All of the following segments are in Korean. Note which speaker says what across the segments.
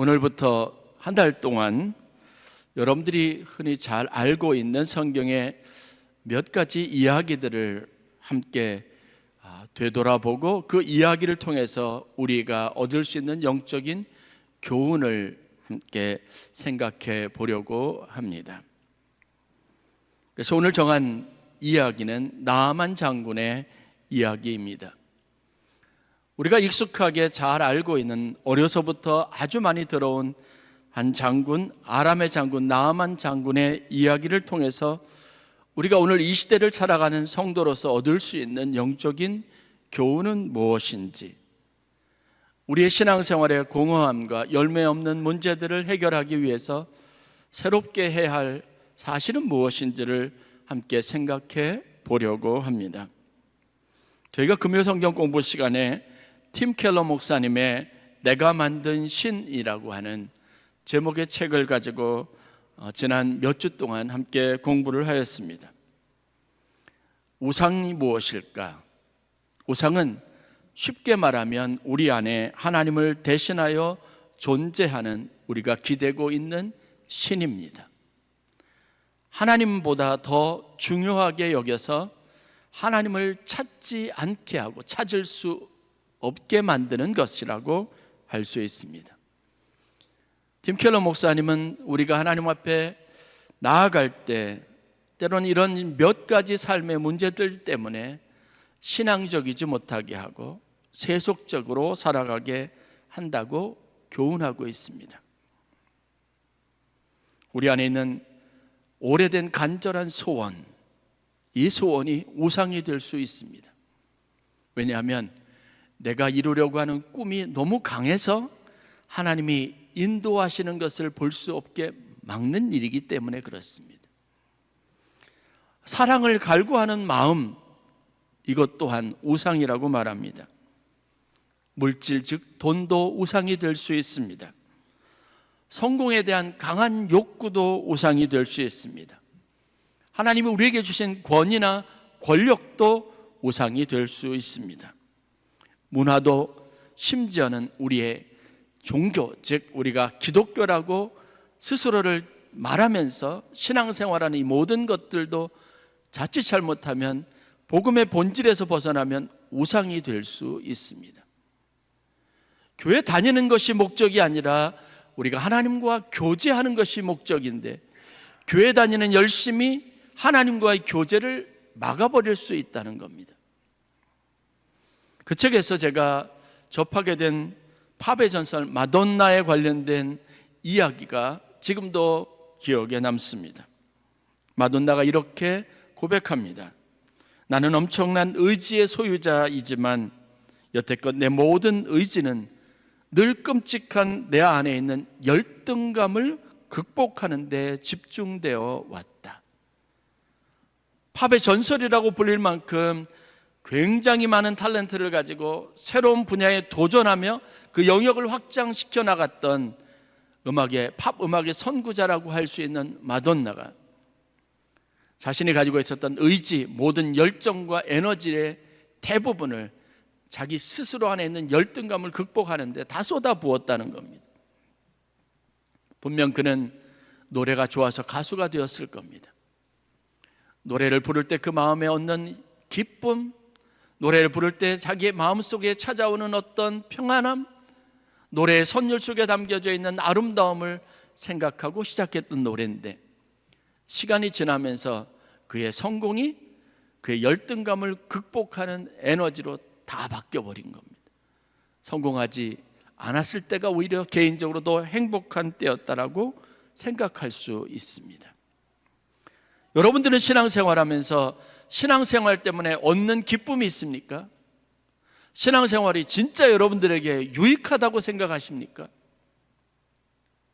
Speaker 1: 오늘부터 한 달 동안 여러분들이 흔히 잘 알고 있는 성경의 몇 가지 이야기들을 함께 되돌아보고 그 이야기를 통해서 우리가 얻을 수 있는 영적인 교훈을 함께 생각해 보려고 합니다. 그래서 오늘 정한 이야기는 나아만 장군의 이야기입니다. 우리가 익숙하게 잘 알고 있는 어려서부터 아주 많이 들어온 한 장군, 아람의 장군 나아만 장군의 이야기를 통해서 우리가 오늘 이 시대를 살아가는 성도로서 얻을 수 있는 영적인 교훈은 무엇인지, 우리의 신앙생활의 공허함과 열매 없는 문제들을 해결하기 위해서 새롭게 해야 할 사실은 무엇인지를 함께 생각해 보려고 합니다. 저희가 금요 성경 공부 시간에 팀 켈러 목사님의 내가 만든 신이라고 하는 제목의 책을 가지고 지난 몇 주 동안 함께 공부를 하였습니다. 우상이 무엇일까? 우상은 쉽게 말하면 우리 안에 하나님을 대신하여 존재하는, 우리가 기대고 있는 신입니다. 하나님보다 더 중요하게 여겨서 하나님을 찾지 않게 하고 찾을 수 없게 만드는 것이라고 할 수 있습니다. 팀 켈러 목사님은 우리가 하나님 앞에 나아갈 때 때로는 이런 몇 가지 삶의 문제들 때문에 신앙적이지 못하게 하고 세속적으로 살아가게 한다고 교훈하고 있습니다. 우리 안에 있는 오래된 간절한 소원, 이 소원이 우상이 될 수 있습니다. 왜냐하면 내가 이루려고 하는 꿈이 너무 강해서 하나님이 인도하시는 것을 볼 수 없게 막는 일이기 때문에 그렇습니다. 사랑을 갈구하는 마음, 이것 또한 우상이라고 말합니다. 물질 즉 돈도 우상이 될 수 있습니다. 성공에 대한 강한 욕구도 우상이 될 수 있습니다. 하나님이 우리에게 주신 권위나 권력도 우상이 될 수 있습니다. 문화도, 심지어는 우리의 종교, 즉 우리가 기독교라고 스스로를 말하면서 신앙생활하는 이 모든 것들도 자칫 잘못하면 복음의 본질에서 벗어나면 우상이 될 수 있습니다. 교회 다니는 것이 목적이 아니라 우리가 하나님과 교제하는 것이 목적인데, 교회 다니는 열심히 하나님과의 교제를 막아버릴 수 있다는 겁니다. 그 책에서 제가 접하게 된 팝의 전설 마돈나에 관련된 이야기가 지금도 기억에 남습니다. 마돈나가 이렇게 고백합니다. 나는 엄청난 의지의 소유자이지만 여태껏 내 모든 의지는 늘 끔찍한 내 안에 있는 열등감을 극복하는 데 집중되어 왔다. 팝의 전설이라고 불릴 만큼 굉장히 많은 탤런트를 가지고 새로운 분야에 도전하며 그 영역을 확장시켜 나갔던 팝 음악의 선구자라고 할 수 있는 마돈나가 자신이 가지고 있었던 의지, 모든 열정과 에너지의 대부분을 자기 스스로 안에 있는 열등감을 극복하는 데 다 쏟아부었다는 겁니다. 분명 그는 노래가 좋아서 가수가 되었을 겁니다. 노래를 부를 때 그 마음에 얻는 기쁨, 노래를 부를 때 자기의 마음속에 찾아오는 어떤 평안함, 노래의 선율 속에 담겨져 있는 아름다움을 생각하고 시작했던 노래인데, 시간이 지나면서 그의 성공이 그의 열등감을 극복하는 에너지로 다 바뀌어버린 겁니다. 성공하지 않았을 때가 오히려 개인적으로 더 행복한 때였다라고 생각할 수 있습니다. 여러분들은 신앙생활하면서 신앙생활 때문에 얻는 기쁨이 있습니까? 신앙생활이 진짜 여러분들에게 유익하다고 생각하십니까?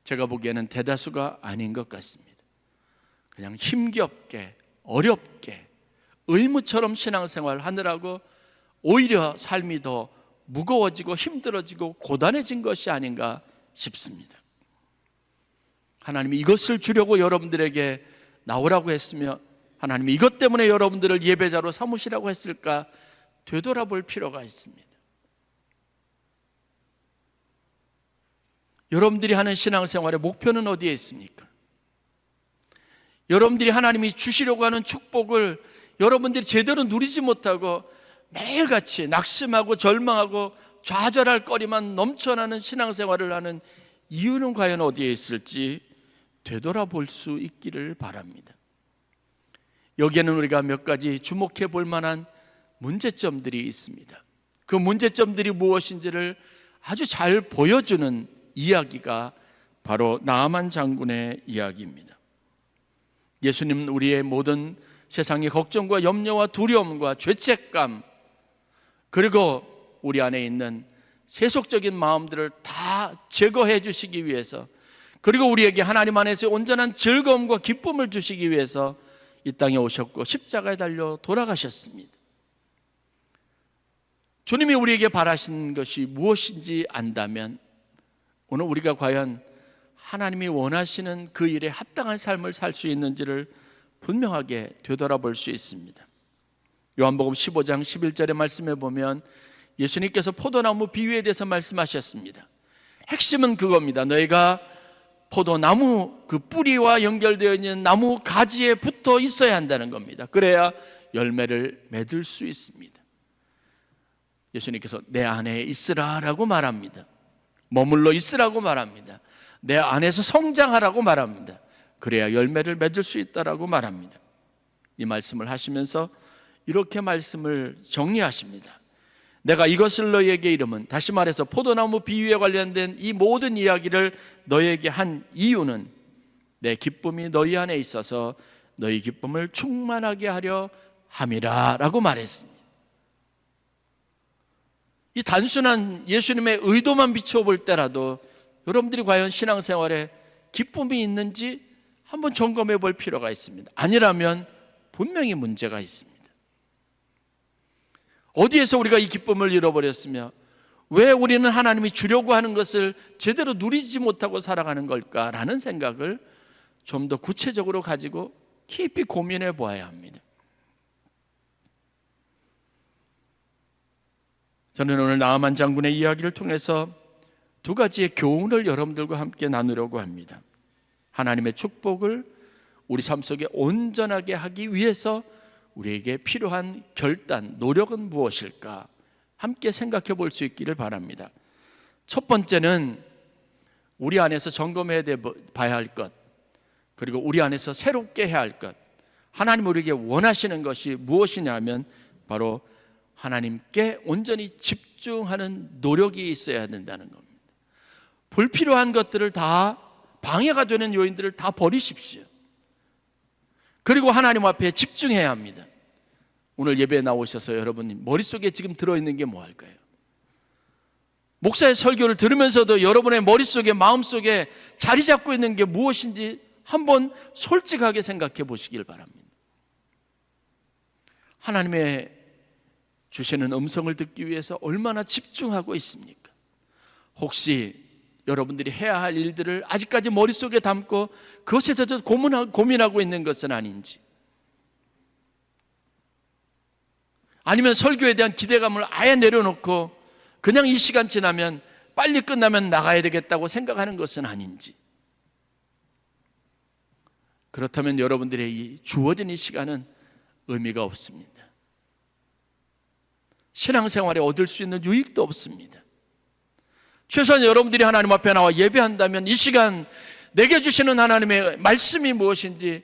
Speaker 1: 제가 보기에는 대다수가 아닌 것 같습니다. 그냥 힘겹게, 어렵게, 의무처럼 신앙생활 하느라고 오히려 삶이 더 무거워지고 힘들어지고 고단해진 것이 아닌가 싶습니다. 하나님이 이것을 주려고 여러분들에게 나오라고 했으며 하나님이 이것 때문에 여러분들을 예배자로 삼으시라고 했을까 되돌아볼 필요가 있습니다. 여러분들이 하는 신앙생활의 목표는 어디에 있습니까? 여러분들이 하나님이 주시려고 하는 축복을 여러분들이 제대로 누리지 못하고 매일같이 낙심하고 절망하고 좌절할 거리만 넘쳐나는 신앙생활을 하는 이유는 과연 어디에 있을지 되돌아볼 수 있기를 바랍니다. 여기에는 우리가 몇 가지 주목해 볼 만한 문제점들이 있습니다. 그 문제점들이 무엇인지를 아주 잘 보여주는 이야기가 바로 나아만 장군의 이야기입니다. 예수님은 우리의 모든 세상의 걱정과 염려와 두려움과 죄책감, 그리고 우리 안에 있는 세속적인 마음들을 다 제거해 주시기 위해서, 그리고 우리에게 하나님 안에서 온전한 즐거움과 기쁨을 주시기 위해서 이 땅에 오셨고 십자가에 달려 돌아가셨습니다. 주님이 우리에게 바라신 것이 무엇인지 안다면 오늘 우리가 과연 하나님이 원하시는 그 일에 합당한 삶을 살 수 있는지를 분명하게 되돌아볼 수 있습니다. 요한복음 15장 11절의 말씀에 보면 예수님께서 포도나무 비유에 대해서 말씀하셨습니다. 핵심은 그겁니다. 너희가 포도나무 그 뿌리와 연결되어 있는 나무 가지에 붙어 있어야 한다는 겁니다. 그래야 열매를 맺을 수 있습니다. 예수님께서 내 안에 있으라라고 말합니다. 머물러 있으라고 말합니다. 내 안에서 성장하라고 말합니다. 그래야 열매를 맺을 수 있다라고 말합니다. 이 말씀을 하시면서 이렇게 말씀을 정리하십니다. 내가 이것을 너희에게 이름은, 다시 말해서 포도나무 비유에 관련된 이 모든 이야기를 너희에게 한 이유는 내 기쁨이 너희 안에 있어서 너희 기쁨을 충만하게 하려 함이라 라고 말했습니다. 이 단순한 예수님의 의도만 비춰볼 때라도 여러분들이 과연 신앙생활에 기쁨이 있는지 한번 점검해 볼 필요가 있습니다. 아니라면 분명히 문제가 있습니다. 어디에서 우리가 이 기쁨을 잃어버렸으며 왜 우리는 하나님이 주려고 하는 것을 제대로 누리지 못하고 살아가는 걸까라는 생각을 좀 더 구체적으로 가지고 깊이 고민해 보아야 합니다. 저는 오늘 나아만 장군의 이야기를 통해서 두 가지의 교훈을 여러분들과 함께 나누려고 합니다. 하나님의 축복을 우리 삶 속에 온전하게 하기 위해서 우리에게 필요한 결단, 노력은 무엇일까? 함께 생각해 볼 수 있기를 바랍니다. 첫 번째는 우리 안에서 점검해야 봐야 할 것, 그리고 우리 안에서 새롭게 해야 할 것, 하나님 우리에게 원하시는 것이 무엇이냐면 바로 하나님께 온전히 집중하는 노력이 있어야 된다는 겁니다. 불필요한 것들을 다, 방해가 되는 요인들을 다 버리십시오. 그리고 하나님 앞에 집중해야 합니다. 오늘 예배에 나오셔서 여러분 머릿속에 지금 들어있는 게 뭐 할까요? 목사의 설교를 들으면서도 여러분의 머릿속에, 마음속에 자리 잡고 있는 게 무엇인지 한번 솔직하게 생각해 보시길 바랍니다. 하나님의 주시는 음성을 듣기 위해서 얼마나 집중하고 있습니까? 혹시 여러분들이 해야 할 일들을 아직까지 머릿속에 담고 그것에 대해서 고민하고 있는 것은 아닌지, 아니면 설교에 대한 기대감을 아예 내려놓고 그냥 이 시간 지나면, 빨리 끝나면 나가야 되겠다고 생각하는 것은 아닌지, 그렇다면 여러분들의 이 주어진 이 시간은 의미가 없습니다. 신앙생활에 얻을 수 있는 유익도 없습니다. 최소한 여러분들이 하나님 앞에 나와 예배한다면 이 시간 내게 주시는 하나님의 말씀이 무엇인지,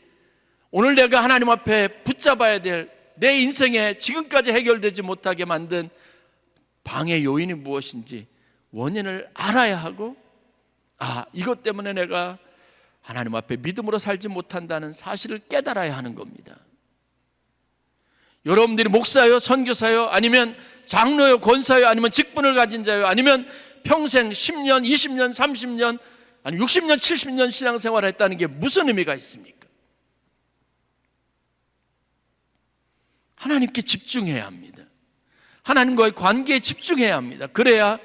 Speaker 1: 오늘 내가 하나님 앞에 붙잡아야 될 내 인생에 지금까지 해결되지 못하게 만든 방해 요인이 무엇인지 원인을 알아야 하고, 이것 때문에 내가 하나님 앞에 믿음으로 살지 못한다는 사실을 깨달아야 하는 겁니다. 여러분들이 목사요, 선교사요, 아니면 장로요, 권사요, 아니면 직분을 가진 자요, 아니면 평생 10년, 20년, 30년, 아니 60년, 70년 신앙생활을 했다는 게 무슨 의미가 있습니까? 하나님께 집중해야 합니다. 하나님과의 관계에 집중해야 합니다. 그래야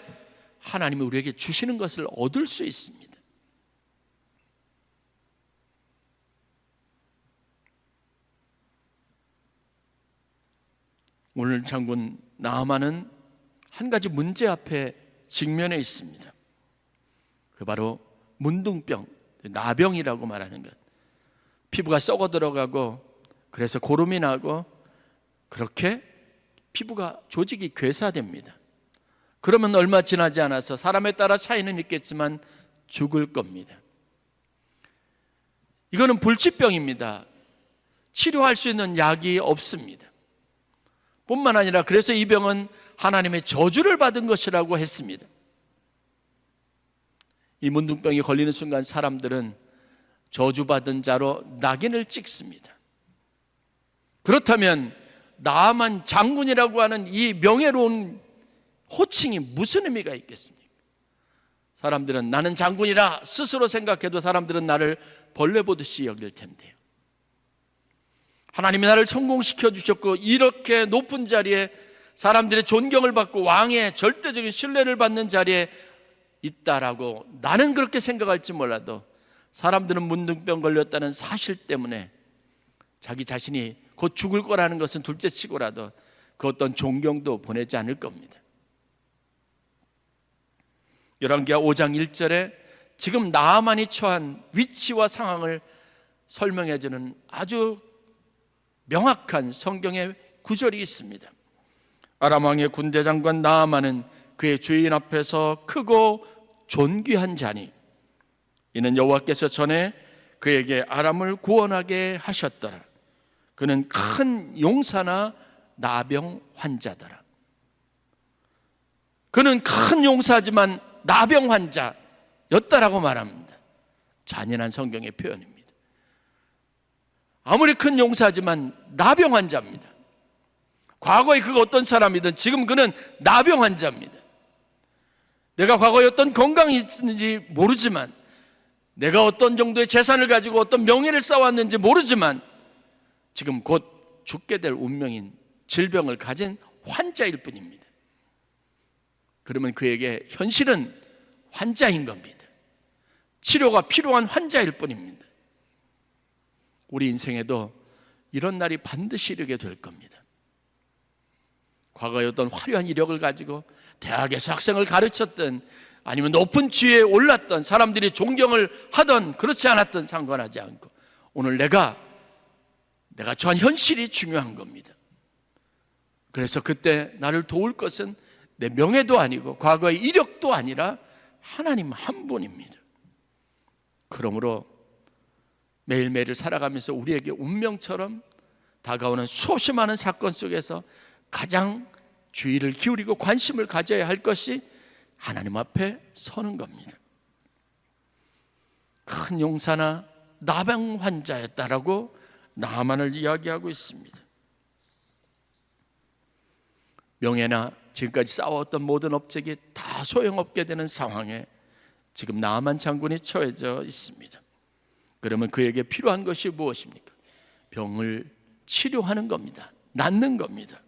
Speaker 1: 하나님이 우리에게 주시는 것을 얻을 수 있습니다. 오늘 장군 나아만은 한 가지 문제 앞에 직면해 있습니다. 그 바로 문둥병, 나병이라고 말하는 것. 피부가 썩어 들어가고 그래서 고름이 나고 그렇게 피부가 조직이 괴사됩니다. 그러면 얼마 지나지 않아서 사람에 따라 차이는 있겠지만 죽을 겁니다. 이거는 불치병입니다. 치료할 수 있는 약이 없습니다. 뿐만 아니라 그래서 이 병은 하나님의 저주를 받은 것이라고 했습니다. 이 문둥병이 걸리는 순간 사람들은 저주받은 자로 낙인을 찍습니다. 그렇다면 나아만 장군이라고 하는 이 명예로운 호칭이 무슨 의미가 있겠습니까? 사람들은 나는 장군이라 스스로 생각해도 사람들은 나를 벌레 보듯이 여길 텐데요. 하나님이 나를 성공시켜 주셨고 이렇게 높은 자리에 사람들의 존경을 받고 왕의 절대적인 신뢰를 받는 자리에 있다라고 나는 그렇게 생각할지 몰라도 사람들은 문둥병 걸렸다는 사실 때문에 자기 자신이 곧 죽을 거라는 것은 둘째치고라도 그 어떤 존경도 보내지 않을 겁니다. 열왕기하 5장 1절에 지금 나아만이 처한 위치와 상황을 설명해 주는 아주 명확한 성경의 구절이 있습니다. 아람 왕의 군대 장관 나아만은 그의 주인 앞에서 크고 존귀한 자니 이는 여호와께서 전에 그에게 아람을 구원하게 하셨더라. 그는 큰 용사나 나병 환자더라. 그는 큰 용사지만 나병 환자였다라고 말합니다. 잔인한 성경의 표현입니다. 아무리 큰 용사지만 나병 환자입니다. 과거에 그가 어떤 사람이든 지금 그는 나병 환자입니다. 내가 과거에 어떤 건강이 있는지 모르지만, 내가 어떤 정도의 재산을 가지고 어떤 명예를 쌓아왔는지 모르지만 지금 곧 죽게 될 운명인 질병을 가진 환자일 뿐입니다. 그러면 그에게 현실은 환자인 겁니다. 치료가 필요한 환자일 뿐입니다. 우리 인생에도 이런 날이 반드시 이르게 될 겁니다. 과거에 어떤 화려한 이력을 가지고 대학에서 학생을 가르쳤던, 아니면 높은 지위에 올랐던, 사람들이 존경을 하던 그렇지 않았던 상관하지 않고 오늘 내가 처한 현실이 중요한 겁니다. 그래서 그때 나를 도울 것은 내 명예도 아니고 과거의 이력도 아니라 하나님 한 분입니다. 그러므로 매일매일을 살아가면서 우리에게 운명처럼 다가오는 수없이 많은 사건 속에서 가장 주의를 기울이고 관심을 가져야 할 것이 하나님 앞에 서는 겁니다. 큰 용사나 나병 환자였다라고 나아만을 이야기하고 있습니다. 명예나 지금까지 쌓아왔던 모든 업적이 다 소용없게 되는 상황에 지금 나아만 장군이 처해져 있습니다. 그러면 그에게 필요한 것이 무엇입니까? 병을 치료하는 겁니다. 낫는 겁니다.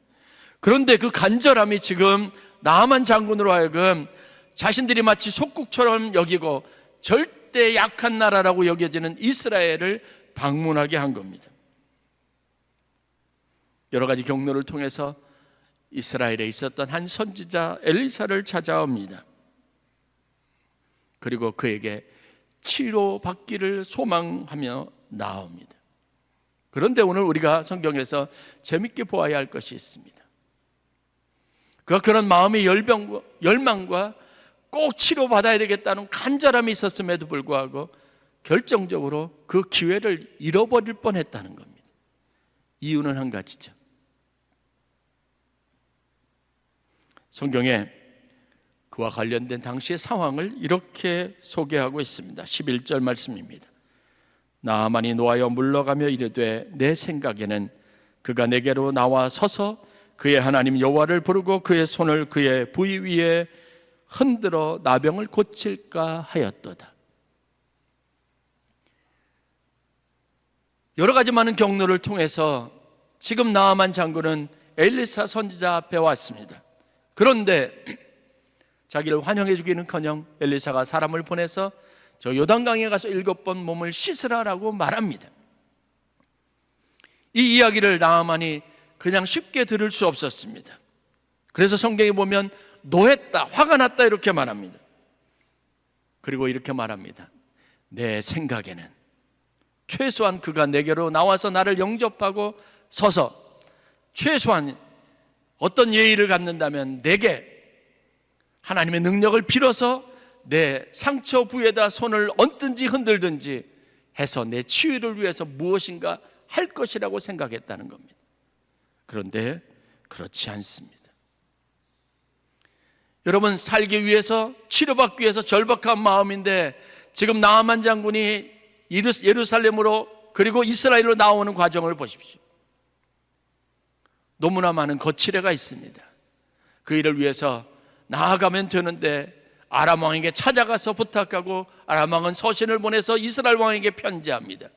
Speaker 1: 그런데 그 간절함이 지금 나아만 장군으로 하여금 자신들이 마치 속국처럼 여기고 절대 약한 나라라고 여겨지는 이스라엘을 방문하게 한 겁니다. 여러 가지 경로를 통해서 이스라엘에 있었던 한 선지자 엘리사를 찾아옵니다. 그리고 그에게 치료받기를 소망하며 나옵니다. 그런데 오늘 우리가 성경에서 재밌게 보아야 할 것이 있습니다. 그가 그런 마음의 열망과 꼭 치료받아야 되겠다는 간절함이 있었음에도 불구하고 결정적으로 그 기회를 잃어버릴 뻔했다는 겁니다. 이유는 한 가지죠. 성경에 그와 관련된 당시의 상황을 이렇게 소개하고 있습니다. 11절 말씀입니다. 나아만이 노하여 물러가며 이르되 내 생각에는 그가 내게로 나와 서서 그의 하나님 여호와를 부르고 그의 손을 그의 부위 위에 흔들어 나병을 고칠까 하였도다. 여러 가지 많은 경로를 통해서 지금 나아만 장군은 엘리사 선지자 앞에 왔습니다. 그런데 자기를 환영해 주기는커녕 엘리사가 사람을 보내서 저 요단강에 가서 7번 몸을 씻으라라고 말합니다. 이 이야기를 나아만이 그냥 쉽게 들을 수 없었습니다. 그래서 성경에 보면 노했다, 화가 났다 이렇게 말합니다. 그리고 이렇게 말합니다. 내 생각에는 최소한 그가 내게로 나와서 나를 영접하고 서서 최소한 어떤 예의를 갖는다면 내게 하나님의 능력을 빌어서 내 상처 부에다 손을 얹든지 흔들든지 해서 내 치유를 위해서 무엇인가 할 것이라고 생각했다는 겁니다. 그런데 그렇지 않습니다. 여러분, 살기 위해서, 치료받기 위해서 절박한 마음인데 지금 나아만 장군이 예루살렘으로 그리고 이스라엘로 나오는 과정을 보십시오. 너무나 많은 거칠애가 있습니다. 그 일을 위해서 나아가면 되는데 아람 왕에게 찾아가서 부탁하고 아람 왕은 서신을 보내서 이스라엘 왕에게 편지합니다.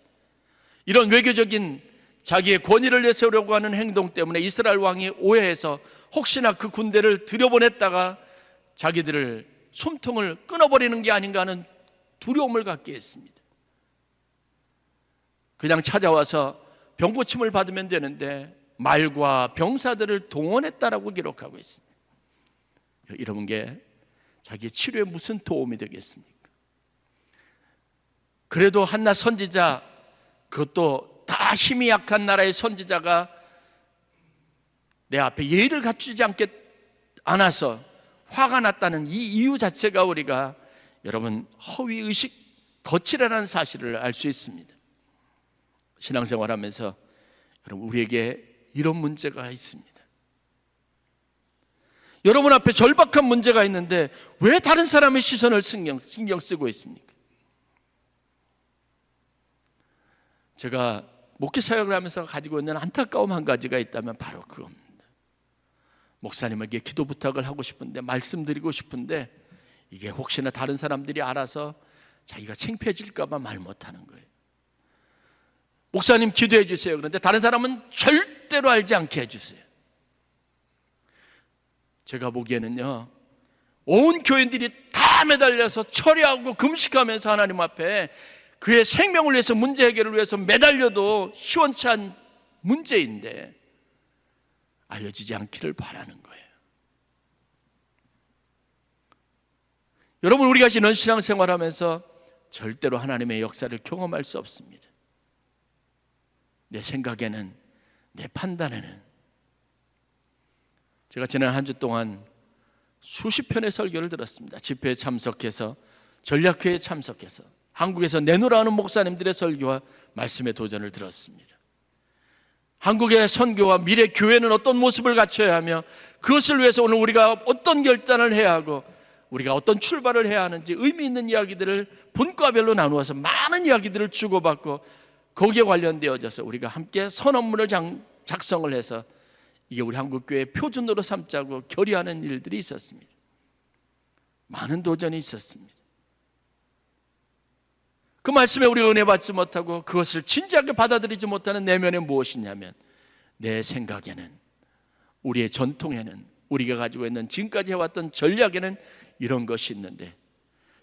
Speaker 1: 이런 외교적인 자기의 권위를 내세우려고 하는 행동 때문에 이스라엘 왕이 오해해서 혹시나 그 군대를 들여보냈다가 자기들을 숨통을 끊어버리는 게 아닌가 하는 두려움을 갖게 했습니다. 그냥 찾아와서 병고침을 받으면 되는데 말과 병사들을 동원했다라고 기록하고 있습니다. 이런 게 자기의 치료에 무슨 도움이 되겠습니까? 그래도 한나 선지자, 그것도 다 힘이 약한 나라의 선지자가 내 앞에 예의를 갖추지 않아서 화가 났다는 이 이유 자체가 우리가 여러분 허위의식, 거칠애라는 사실을 알 수 있습니다. 신앙생활하면서 여러분 우리에게 이런 문제가 있습니다. 여러분 앞에 절박한 문제가 있는데 왜 다른 사람의 시선을 신경 쓰고 있습니까? 제가 목회 사역을 하면서 가지고 있는 안타까움 한 가지가 있다면 바로 그겁니다. 목사님에게 기도 부탁을 하고 싶은데, 말씀드리고 싶은데 이게 혹시나 다른 사람들이 알아서 자기가 창피해질까 봐 말 못하는 거예요. 목사님 기도해 주세요. 그런데 다른 사람은 절대로 알지 않게 해주세요. 제가 보기에는요, 온 교인들이 다 매달려서 철야하고 금식하면서 하나님 앞에 그의 생명을 위해서, 문제 해결을 위해서 매달려도 시원찮은 문제인데 알려지지 않기를 바라는 거예요. 여러분, 우리가 이런 신앙생활하면서 절대로 하나님의 역사를 경험할 수 없습니다. 내 생각에는, 내 판단에는. 제가 지난 한 주 동안 수십 편의 설교를 들었습니다. 집회에 참석해서, 전략회에 참석해서 한국에서 내노라는 목사님들의 설교와 말씀의 도전을 들었습니다. 한국의 선교와 미래 교회는 어떤 모습을 갖춰야 하며 그것을 위해서 오늘 우리가 어떤 결단을 해야 하고 우리가 어떤 출발을 해야 하는지 의미 있는 이야기들을 분과별로 나누어서 많은 이야기들을 주고받고 거기에 관련되어져서 우리가 함께 선언문을 작성을 해서 이게 우리 한국교회의 표준으로 삼자고 결의하는 일들이 있었습니다. 많은 도전이 있었습니다. 그 말씀에 우리가 은혜 받지 못하고 그것을 진지하게 받아들이지 못하는 내면에 무엇이냐면, 내 생각에는, 우리의 전통에는, 우리가 가지고 있는 지금까지 해왔던 전략에는 이런 것이 있는데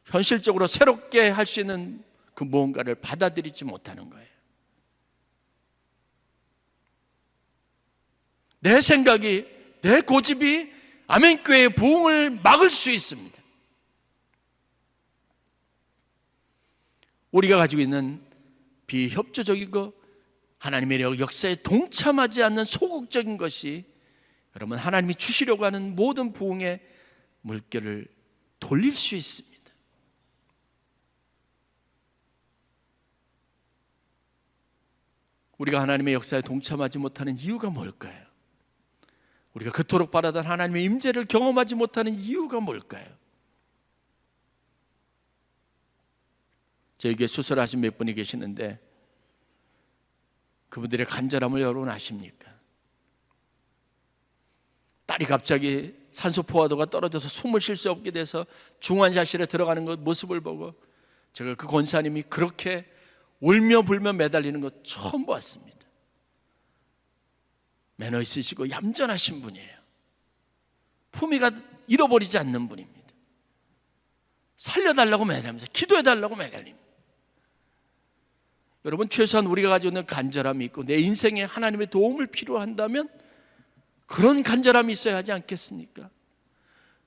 Speaker 1: 현실적으로 새롭게 할 수 있는 그 무언가를 받아들이지 못하는 거예요. 내 생각이, 내 고집이 아멘교회의 부흥을 막을 수 있습니다. 우리가 가지고 있는 비협조적이고 하나님의 역사에 동참하지 않는 소극적인 것이 여러분 하나님이 주시려고 하는 모든 부흥의 물결을 돌릴 수 있습니다. 우리가 하나님의 역사에 동참하지 못하는 이유가 뭘까요? 우리가 그토록 바라던 하나님의 임재를 경험하지 못하는 이유가 뭘까요? 저에게 수술하신 몇 분이 계시는데 그분들의 간절함을 여러분 아십니까? 딸이 갑자기 산소 포화도가 떨어져서 숨을 쉴 수 없게 돼서 중환자실에 들어가는 그 모습을 보고 제가 그 권사님이 그렇게 울며 불며 매달리는 것 처음 보았습니다. 매너 있으시고 얌전하신 분이에요. 품위가 잃어버리지 않는 분입니다. 살려달라고 매달리면서 기도해달라고 매달립니다. 여러분, 최소한 우리가 가지고 있는 간절함이 있고 내 인생에 하나님의 도움을 필요한다면 그런 간절함이 있어야 하지 않겠습니까?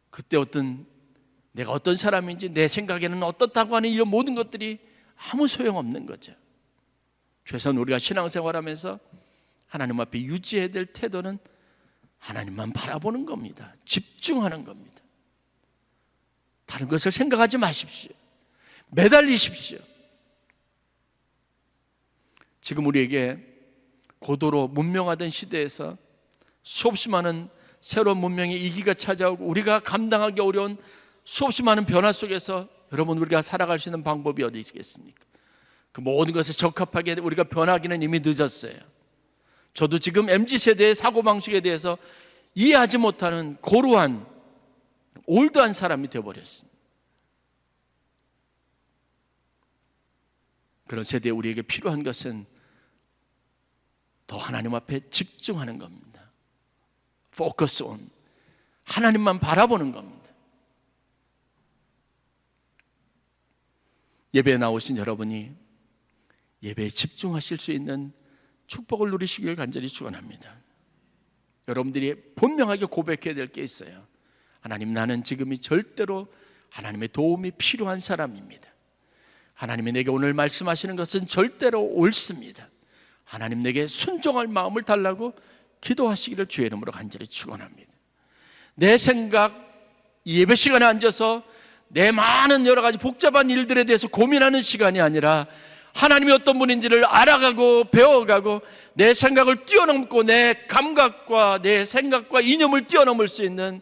Speaker 1: 그때 어떤 내가 어떤 사람인지, 내 생각에는 어떻다고 하는 이런 모든 것들이 아무 소용없는 거죠. 최소한 우리가 신앙생활하면서 하나님 앞에 유지해야 될 태도는 하나님만 바라보는 겁니다. 집중하는 겁니다. 다른 것을 생각하지 마십시오. 매달리십시오. 지금 우리에게 고도로 문명화된 시대에서 수없이 많은 새로운 문명의 이기가 찾아오고 우리가 감당하기 어려운 수없이 많은 변화 속에서 여러분, 우리가 살아갈 수 있는 방법이 어디 있겠습니까? 그 모든 것에 적합하게 우리가 변하기는 이미 늦었어요. 저도 지금 MZ세대의 사고방식에 대해서 이해하지 못하는 고루한 올드한 사람이 되어버렸습니다. 그런 세대에 우리에게 필요한 것은 더 하나님 앞에 집중하는 겁니다. Focus on. 하나님만 바라보는 겁니다. 예배에 나오신 여러분이 예배에 집중하실 수 있는 축복을 누리시길 간절히 축원합니다. 여러분들이 분명하게 고백해야 될 게 있어요. 하나님, 나는 지금이 절대로 하나님의 도움이 필요한 사람입니다. 하나님이 내게 오늘 말씀하시는 것은 절대로 옳습니다. 하나님, 내게 순종할 마음을 달라고 기도하시기를 주의 이름으로 간절히 축원합니다. 내 생각, 예배 시간에 앉아서 내 많은 여러 가지 복잡한 일들에 대해서 고민하는 시간이 아니라 하나님이 어떤 분인지를 알아가고 배워가고 내 생각을 뛰어넘고 내 감각과 내 생각과 이념을 뛰어넘을 수 있는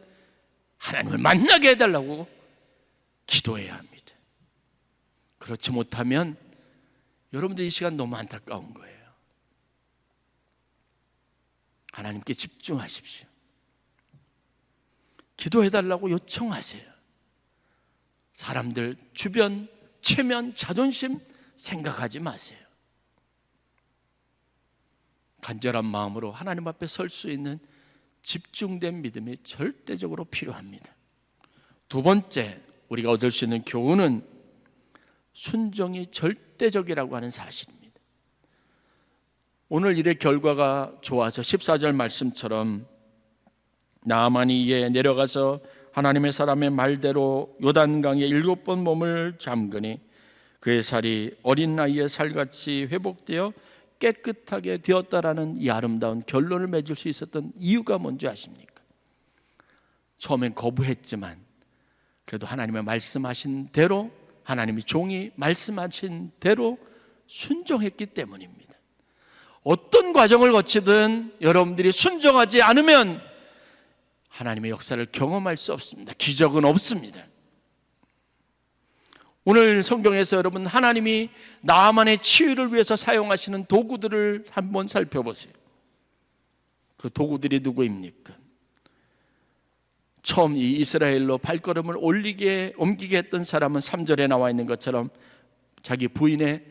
Speaker 1: 하나님을 만나게 해달라고 기도해야 합니다. 그렇지 못하면 여러분들 이 시간 너무 안타까운 거예요. 하나님께 집중하십시오. 기도해달라고 요청하세요. 사람들, 주변, 체면, 자존심 생각하지 마세요. 간절한 마음으로 하나님 앞에 설 수 있는 집중된 믿음이 절대적으로 필요합니다. 두 번째, 우리가 얻을 수 있는 교훈은 순종이 절대적이라고 하는 사실입니다. 오늘 일의 결과가 좋아서 14절 말씀처럼 나아만이 이에 내려가서 하나님의 사람의 말대로 요단강에 7번 몸을 잠그니 그의 살이 어린 나이에 살같이 회복되어 깨끗하게 되었다라는 이 아름다운 결론을 맺을 수 있었던 이유가 뭔지 아십니까? 처음엔 거부했지만 그래도 하나님의 말씀하신 대로, 하나님이 종이 말씀하신 대로 순종했기 때문입니다. 어떤 과정을 거치든 여러분들이 순종하지 않으면 하나님의 역사를 경험할 수 없습니다. 기적은 없습니다. 오늘 성경에서 여러분, 하나님이 나아만의 치유를 위해서 사용하시는 도구들을 한번 살펴보세요. 그 도구들이 누구입니까? 처음 이 이스라엘로 발걸음을 옮기게 했던 사람은 3절에 나와 있는 것처럼 자기 부인의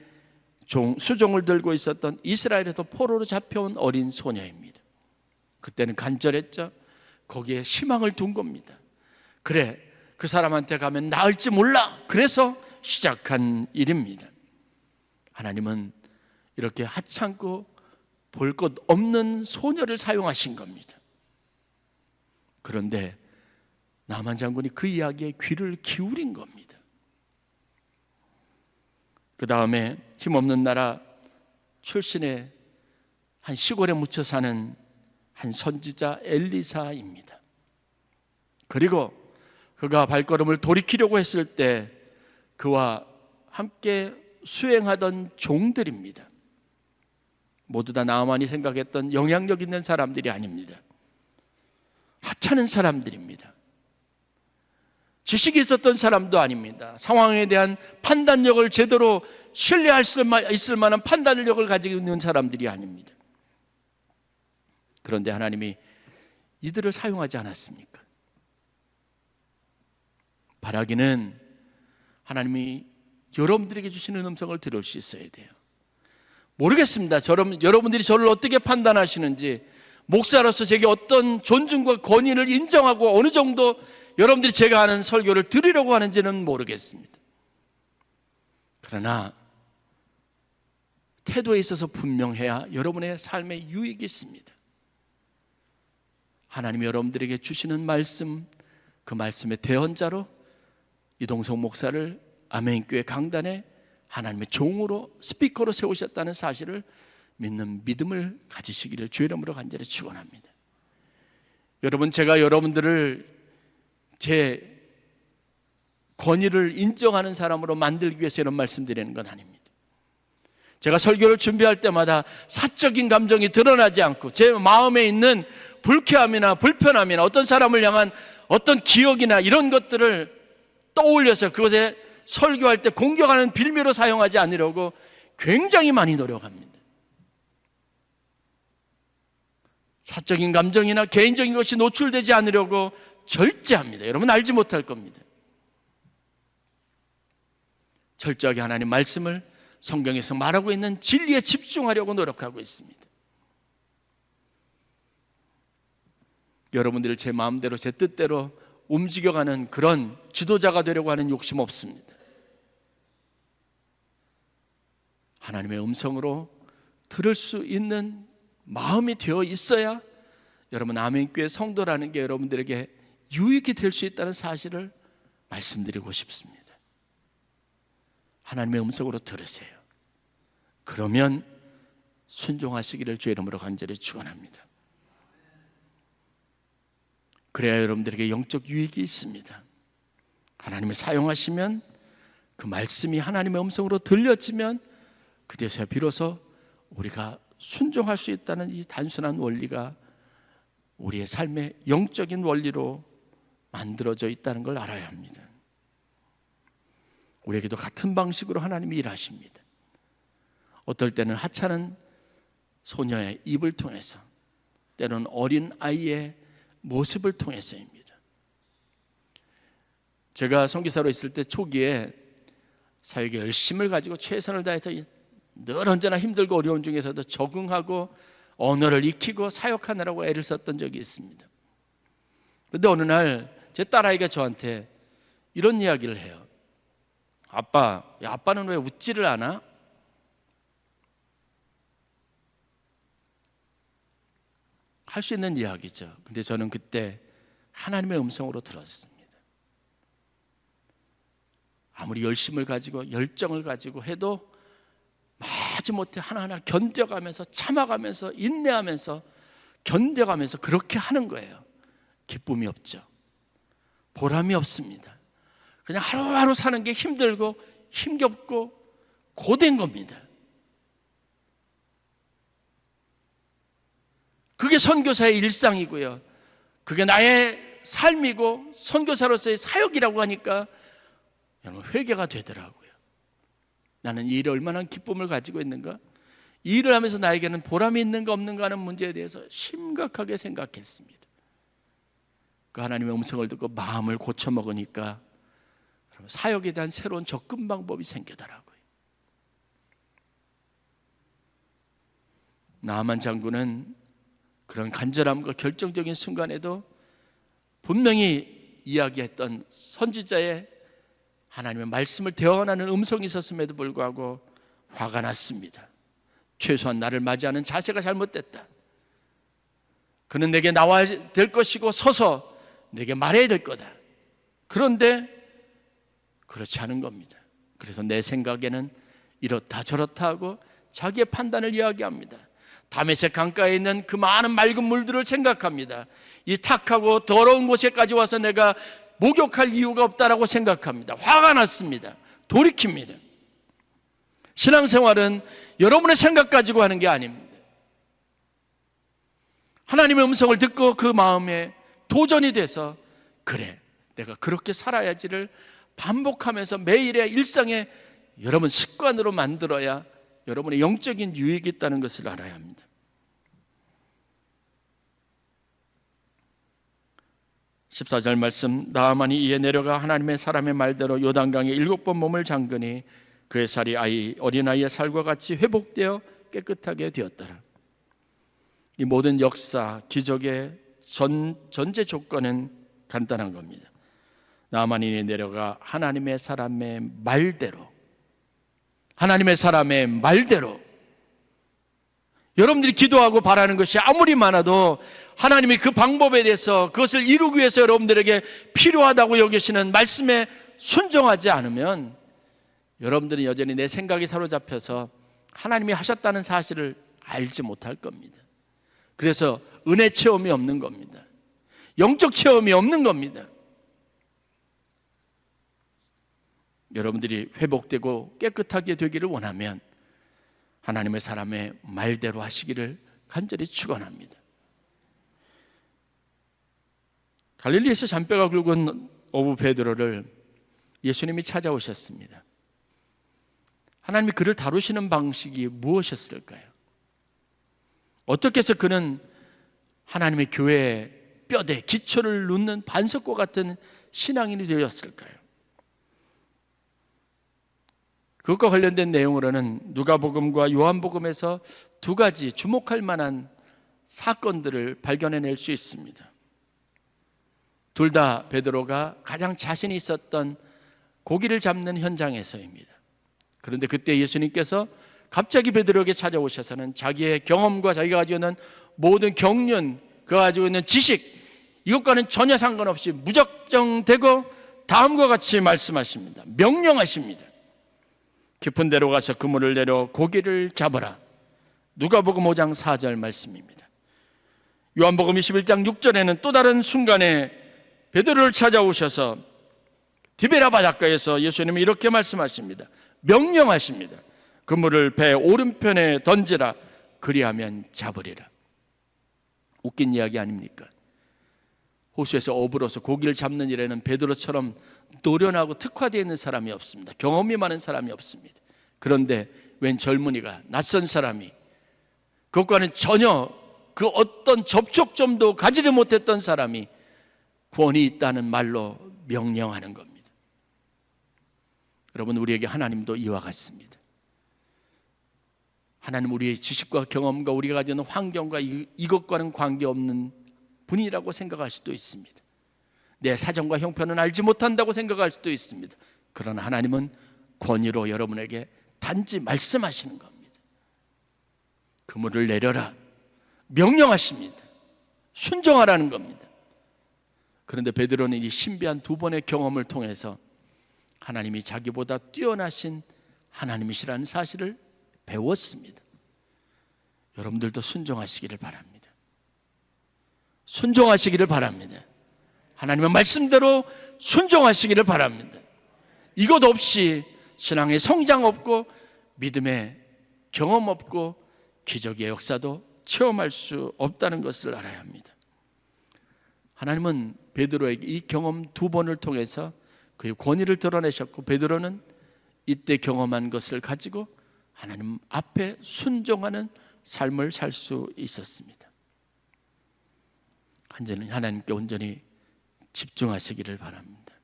Speaker 1: 수종을 들고 있었던 이스라엘에서 포로로 잡혀온 어린 소녀입니다. 그때는 간절했죠. 거기에 희망을 둔 겁니다. 그래, 그 사람한테 가면 나을지 몰라. 그래서 시작한 일입니다. 하나님은 이렇게 하찮고 볼 것 없는 소녀를 사용하신 겁니다. 그런데 나만 장군이 그 이야기에 귀를 기울인 겁니다. 그 다음에 힘없는 나라 출신의 한 시골에 묻혀 사는 한 선지자 엘리사입니다. 그리고 그가 발걸음을 돌이키려고 했을 때 그와 함께 수행하던 종들입니다. 모두 다 나아만이 생각했던 영향력 있는 사람들이 아닙니다. 하찮은 사람들입니다. 지식이 있었던 사람도 아닙니다. 상황에 대한 판단력을 제대로 신뢰할 수 있을 만한 판단력을 가지고 있는 사람들이 아닙니다. 그런데 하나님이 이들을 사용하지 않았습니까? 바라기는 하나님이 여러분들에게 주시는 음성을 들을 수 있어야 돼요. 모르겠습니다. 여러분들이 저를 어떻게 판단하시는지, 목사로서 제게 어떤 존중과 권위를 인정하고 어느 정도 여러분들이 제가 하는 설교를 들으려고 하는지는 모르겠습니다. 그러나 태도에 있어서 분명해야 여러분의 삶에 유익이 있습니다. 하나님이 여러분들에게 주시는 말씀, 그 말씀의 대언자로 이동성 목사를 아멘교회 강단에 하나님의 종으로 스피커로 세우셨다는 사실을 믿는 믿음을 가지시기를 주의 이름으로 간절히 축원합니다. 여러분, 제가 여러분들을 제 권위를 인정하는 사람으로 만들기 위해서 이런 말씀드리는 건 아닙니다. 제가 설교를 준비할 때마다 사적인 감정이 드러나지 않고 제 마음에 있는 불쾌함이나 불편함이나 어떤 사람을 향한 어떤 기억이나 이런 것들을 떠올려서 그것에 설교할 때 공격하는 빌미로 사용하지 않으려고 굉장히 많이 노력합니다. 사적인 감정이나 개인적인 것이 노출되지 않으려고 절제합니다. 여러분 알지 못할 겁니다. 철저하게 하나님 말씀을 성경에서 말하고 있는 진리에 집중하려고 노력하고 있습니다. 여러분들을 제 마음대로 제 뜻대로 움직여가는 그런 지도자가 되려고 하는 욕심 없습니다. 하나님의 음성으로 들을 수 있는 마음이 되어 있어야 여러분 아멘교회 성도라는 게 여러분들에게 유익이 될 수 있다는 사실을 말씀드리고 싶습니다. 하나님의 음성으로 들으세요. 그러면 순종하시기를 주의 이름으로 간절히 축원합니다. 그래야 여러분들에게 영적 유익이 있습니다. 하나님을 사용하시면 그 말씀이 하나님의 음성으로 들려지면 그제서야 비로소 우리가 순종할 수 있다는 이 단순한 원리가 우리의 삶의 영적인 원리로 만들어져 있다는 걸 알아야 합니다. 우리에게도 같은 방식으로 하나님이 일하십니다. 어떨 때는 하찮은 소녀의 입을 통해서, 때로는 어린 아이의 모습을 통해서입니다. 제가 선교사로 있을 때 초기에 사역에 열심을 가지고 최선을 다해서 늘 언제나 힘들고 어려운 중에서도 적응하고 언어를 익히고 사역하느라고 애를 썼던 적이 있습니다. 그런데 어느 날 제 딸아이가 저한테 이런 이야기를 해요. 아빠, 아빠는 왜 웃지를 않아? 할 수 있는 이야기죠. 근데 저는 그때 하나님의 음성으로 들었습니다. 아무리 열심을 가지고 열정을 가지고 해도 마지못해 하나하나 견뎌가면서 참아가면서 인내하면서 견뎌가면서 그렇게 하는 거예요. 기쁨이 없죠. 보람이 없습니다. 그냥 하루하루 사는 게 힘들고 힘겹고 고된 겁니다. 그게 선교사의 일상이고요. 그게 나의 삶이고 선교사로서의 사역이라고 하니까 여러분 회개가 되더라고요. 나는 이 일에 얼마나 기쁨을 가지고 있는가? 이 일을 하면서 나에게는 보람이 있는가 없는가 하는 문제에 대해서 심각하게 생각했습니다. 그 하나님의 음성을 듣고 마음을 고쳐먹으니까 사역에 대한 새로운 접근 방법이 생기더라고요. 나아만 장군은 그런 간절함과 결정적인 순간에도 분명히 이야기했던 선지자의 하나님의 말씀을 대언하는 음성이 있었음에도 불구하고 화가 났습니다. 최소한 나를 맞이하는 자세가 잘못됐다. 그는 내게 나와야 될 것이고 서서 내게 말해야 될 거다. 그런데 그렇지 않은 겁니다. 그래서 내 생각에는 이렇다 저렇다 하고 자기의 판단을 이야기합니다. 다메섹 강가에 있는 그 많은 맑은 물들을 생각합니다. 이 탁하고 더러운 곳에까지 와서 내가 목욕할 이유가 없다라고 생각합니다. 화가 났습니다. 돌이킵니다. 신앙생활은 여러분의 생각 가지고 하는 게 아닙니다. 하나님의 음성을 듣고 그 마음에 도전이 돼서 그래, 내가 그렇게 살아야지를 반복하면서 매일의 일상에 여러분 습관으로 만들어야 여러분의 영적인 유익이 있다는 것을 알아야 합니다. (14절) 말씀, 나아만이 이에 내려가 하나님의 사람의 말대로 요단강에 7번 몸을 잠그니 그의 살이 어린아이의 살과 같이 회복되어 깨끗하게 되었더라. 이 모든 역사, 기적의 전제 조건은 간단한 겁니다. 나아만이 내려가 하나님의 사람의 말대로, 하나님의 사람의 말대로, 여러분들이 기도하고 바라는 것이 아무리 많아도 하나님이 그 방법에 대해서 그것을 이루기 위해서 여러분들에게 필요하다고 여기시는 말씀의 순종하지 않으면 여러분들은 여전히 내 생각에 사로잡혀서 하나님이 하셨다는 사실을 알지 못할 겁니다. 그래서 은혜 체험이 없는 겁니다. 영적 체험이 없는 겁니다. 여러분들이 회복되고 깨끗하게 되기를 원하면 하나님의 사람의 말대로 하시기를 간절히 축원합니다. 갈릴리에서 잔뼈가 굵은 어부 베드로를 예수님이 찾아오셨습니다. 하나님이 그를 다루시는 방식이 무엇이었을까요? 어떻게 해서 그는 하나님의 교회의 뼈대, 기초를 놓는 반석과 같은 신앙인이 되었을까요? 그것과 관련된 내용으로는 누가복음과 요한복음에서 두 가지 주목할 만한 사건들을 발견해낼 수 있습니다. 둘 다 베드로가 가장 자신이 있었던 고기를 잡는 현장에서입니다. 그런데 그때 예수님께서 갑자기 베드로에게 찾아오셔서는 자기의 경험과 자기가 가지고 있는 모든 경륜, 그가 가지고 있는 지식, 이것과는 전혀 상관없이 무작정되고 다음과 같이 말씀하십니다. 명령하십니다. 깊은 데로 가서 그물을 내려 고기를 잡으라. 누가복음 5장 4절 말씀입니다. 요한복음 21장 6절에는 또 다른 순간에 베드로를 찾아오셔서 디베라 바닷가에서 예수님이 이렇게 말씀하십니다. 명령하십니다. 그물을 배 오른편에 던지라. 그리하면 잡으리라. 웃긴 이야기 아닙니까? 호수에서 어부로서 고기를 잡는 일에는 베드로처럼 노련하고 특화되어 있는 사람이 없습니다. 경험이 많은 사람이 없습니다. 그런데 웬 젊은이가, 낯선 사람이, 그것과는 전혀 그 어떤 접촉점도 가지지 못했던 사람이 구원이 있다는 말로 명령하는 겁니다. 여러분, 우리에게 하나님도 이와 같습니다. 하나님 우리의 지식과 경험과 우리가 가지고 있는 환경과 이것과는 관계없는 분이라고 생각할 수도 있습니다. 내 사정과 형편은 알지 못한다고 생각할 수도 있습니다. 그러나 하나님은 권위로 여러분에게 단지 말씀하시는 겁니다. 그물을 내려라. 명령하십니다. 순종하라는 겁니다. 그런데 베드로는 이 신비한 두 번의 경험을 통해서 하나님이 자기보다 뛰어나신 하나님이시라는 사실을 배웠습니다. 여러분들도 순종하시기를 바랍니다. 순종하시기를 바랍니다. 하나님의 말씀대로 순종하시기를 바랍니다. 이것 없이 신앙의 성장 없고 믿음의 경험 없고 기적의 역사도 체험할 수 없다는 것을 알아야 합니다. 하나님은 베드로에게 이 경험 두 번을 통해서 그의 권위를 드러내셨고, 베드로는 이때 경험한 것을 가지고 하나님 앞에 순종하는 삶을 살 수 있었습니다. 하나님께 온전히 집중하시기를 바랍니다.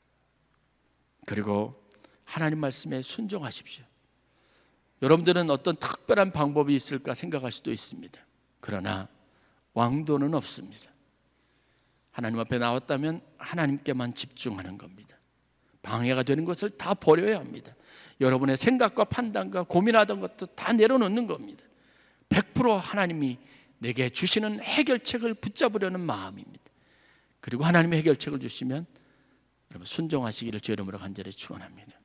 Speaker 1: 그리고 하나님 말씀에 순종하십시오. 여러분들은 어떤 특별한 방법이 있을까 생각할 수도 있습니다. 그러나 왕도는 없습니다. 하나님 앞에 나왔다면 하나님께만 집중하는 겁니다. 방해가 되는 것을 다 버려야 합니다. 여러분의 생각과 판단과 고민하던 것도 다 내려놓는 겁니다. 100% 하나님이 내게 주시는 해결책을 붙잡으려는 마음입니다. 그리고 하나님의 해결책을 주시면 여러분 순종하시기를 주의 이름으로 간절히 축원합니다.